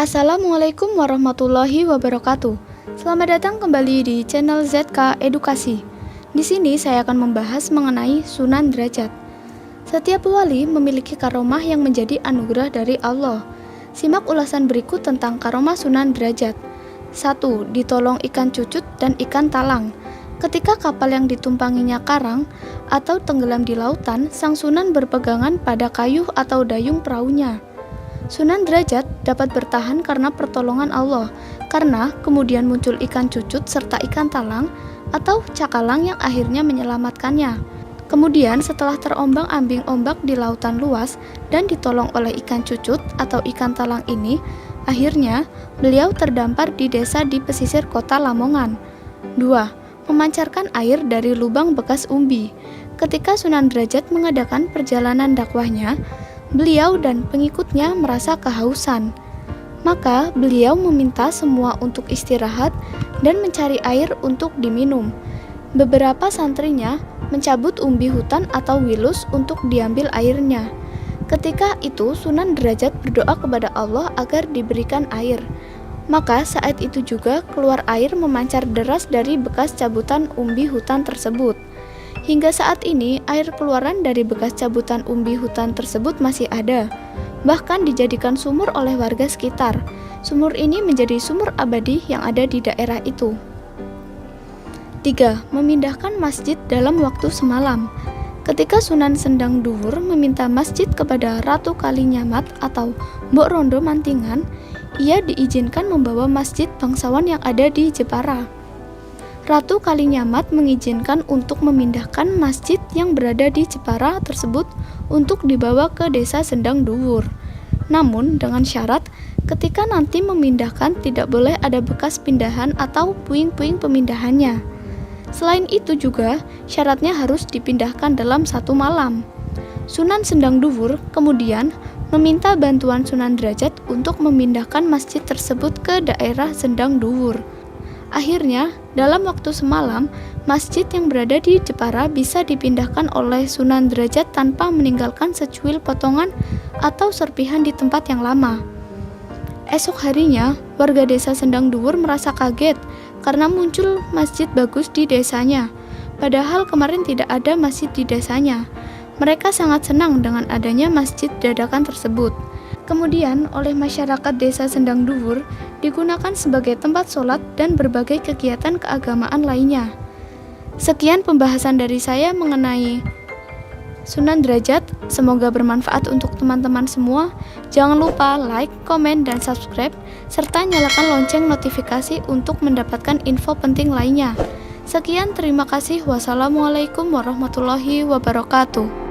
Assalamualaikum warahmatullahi wabarakatuh. Selamat datang kembali di channel ZK Edukasi. Di sini saya akan membahas mengenai Sunan Derajat. Setiap wali memiliki karomah yang menjadi anugerah dari Allah. Simak ulasan berikut tentang karomah Sunan Derajat. 1. Ditolong ikan cucut dan ikan talang. Ketika kapal yang ditumpanginya karang atau tenggelam di lautan, sang Sunan berpegangan pada kayu atau dayung perahunya. Sunan Derajat dapat bertahan karena pertolongan Allah, karena kemudian muncul ikan cucut serta ikan talang atau cakalang yang akhirnya menyelamatkannya. Kemudian setelah terombang-ambing ombak di lautan luas dan ditolong oleh ikan cucut atau ikan talang ini, akhirnya beliau terdampar di desa di pesisir kota Lamongan. 2. Memancarkan air dari lubang bekas umbi. Ketika Sunan Derajat mengadakan perjalanan dakwahnya, beliau dan pengikutnya merasa kehausan. Maka beliau meminta semua untuk istirahat dan mencari air untuk diminum. Beberapa santrinya mencabut umbi hutan atau wilus untuk diambil airnya. Ketika itu Sunan Derajat berdoa kepada Allah agar diberikan air. Maka saat itu juga keluar air memancar deras dari bekas cabutan umbi hutan tersebut. Hingga saat ini, air keluaran dari bekas cabutan umbi hutan tersebut masih ada, bahkan dijadikan sumur oleh warga sekitar. Sumur ini menjadi sumur abadi yang ada di daerah itu. 3. Memindahkan masjid dalam waktu semalam. Ketika Sunan Sendang Duhur meminta masjid kepada Ratu Kalinyamat atau Mbok Rondo Mantingan, ia diizinkan membawa masjid bangsawan yang ada di Jepara. Ratu Kalinyamat mengizinkan untuk memindahkan masjid yang berada di Jepara tersebut untuk dibawa ke desa Sendang Duhur. Namun dengan syarat ketika nanti memindahkan tidak boleh ada bekas pindahan atau puing-puing pemindahannya. Selain itu juga syaratnya harus dipindahkan dalam 1 malam. Sunan Sendang Duhur kemudian meminta bantuan Sunan Derajat untuk memindahkan masjid tersebut ke daerah Sendang Duhur. Akhirnya, dalam waktu semalam, masjid yang berada di Jepara bisa dipindahkan oleh Sunan Derajat tanpa meninggalkan secuil potongan atau serpihan di tempat yang lama. Esok harinya, warga desa Sendang Duhur merasa kaget karena muncul masjid bagus di desanya. Padahal kemarin tidak ada masjid di desanya. Mereka sangat senang dengan adanya masjid dadakan tersebut. Kemudian oleh masyarakat desa Sendang Duhur digunakan sebagai tempat sholat dan berbagai kegiatan keagamaan lainnya. Sekian pembahasan dari saya mengenai Sunan Derajat. Semoga bermanfaat untuk teman-teman semua. Jangan lupa like, komen, dan subscribe, serta nyalakan lonceng notifikasi untuk mendapatkan info penting lainnya. Sekian, terima kasih. Wassalamualaikum warahmatullahi wabarakatuh.